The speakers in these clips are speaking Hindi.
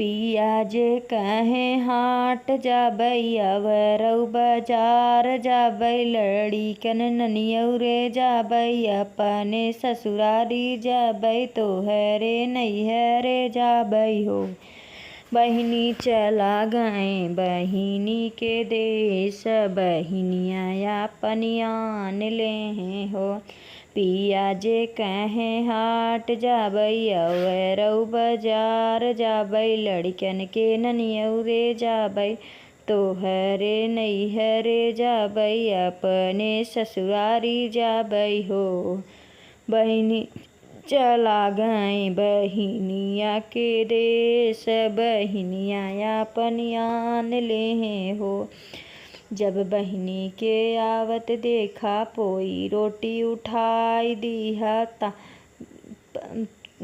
पिया जे कहे हाट जाबै अवरौ बाजार जाबै लड़िकन ननियौरे जाबै अपने ससुरारी जाबै तोहरे नैहरे जाबै हो। बहिनी चला गए बहिनी के देश बहिनिया अपनियान ले हो। पिया जे कहे हाट जाबै अवरौ बाजार जाबै लड़कन के ननियौरे जाबै तोहरे नैहरे जाबै अपने ससुरारी जाबै हो। बहिनी चला गए बहिनिया के देश बहिनिया अपनियान ले हो। जब बहिनी के आवत देखा पोई रोटी उठाई दिया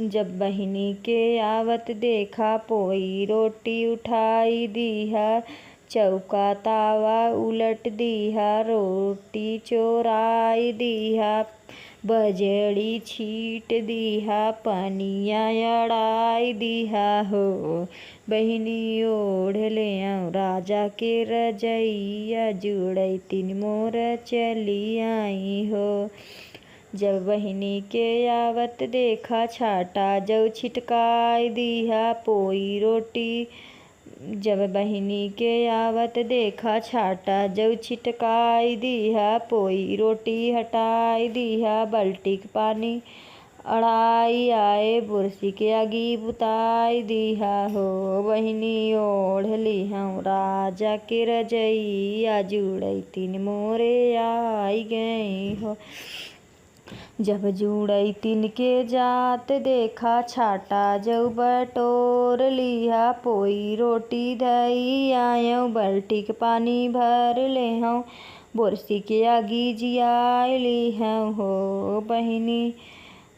जब बहिनी के आवत देखा पोई रोटी उठाई दिया चौका तावा उलट दिया रोटी चोराई दिया बजड़ी छीट दिया पनिया अड़ाई दिया हो। बहिनी ओढ़ ले राजा के रजैया जुड़ैतिन मोर चली आई हो। जब बहिनी के आवत देखा छाटा जौ छिटकाई दिया पोई रोटी जब बहिनी के आवत देखा छाटा जौ छिटकाई दिया पोई रोटी हटाई दिया बाल्टी पानी अड़ाई आए बुरसी के आगी बुताई दिया हो। बहिनी ओढ़ लिया राजा के रजैया जुड़ैतिन मोरे आई गई हो। जब जुड़ैतिन के जात देखा छाटा जौ बटोर लिया पोई रोटी धई आयो बाल्टी के पानी भर ले बुरसी के आगी जियाई लिया हो। बहिनी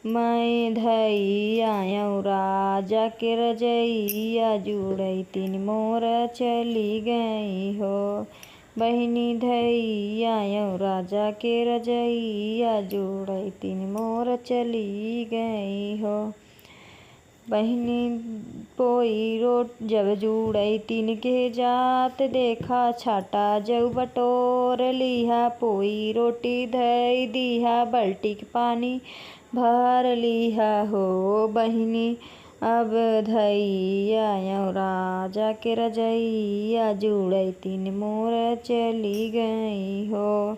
मैं धई आयो राजा के रजैया जुड़ैतिन मोर चली गई हो। बहिनी धई आयो राजा के रजैया जुड़ैतिन मोर चली गई हो। बहिनी पोई रोट जब जुड़ैतिन के जात देखा छाटा जौ बटोर लिया पोई रोटी धई दिया बाल्टी के पानी भर लिया हो। बहिनी अब धई आयो राजा के रजैया जुड़ैतिन मोर चली गई हो।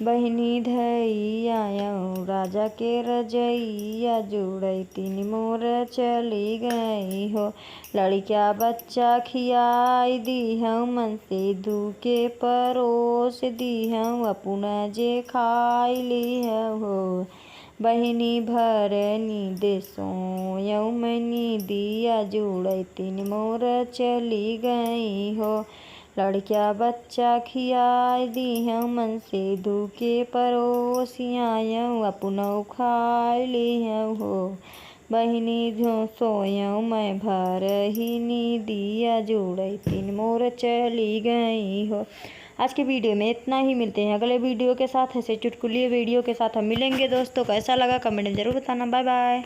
बहिनी धई आयो राजा के रजैया जुड़ैतिन मोर चली गई हो। लड़का बच्चा खियाई दिहूँ मन से धूके परोस दिहूँ अपना जे खाई लिहूँ हो। बहिनी भर नींद सोयौ मनी दिया जुड़ैतिन मोर चली गई हो। लड़का बच्चा खियाई दिहूँ मन से धूके परोसियाँ अपनौ खाई लिहूँ हो। बहिनी सोयौ मैं भर ही नींदिया जुड़ैतिन मोर चली गई हो। आज के वीडियो में इतना ही, मिलते हैं अगले वीडियो के साथ। ऐसे चुटकुली वीडियो के साथ हम मिलेंगे दोस्तों। कैसा लगा कमेंट में ज़रूर बताना। Bye bye.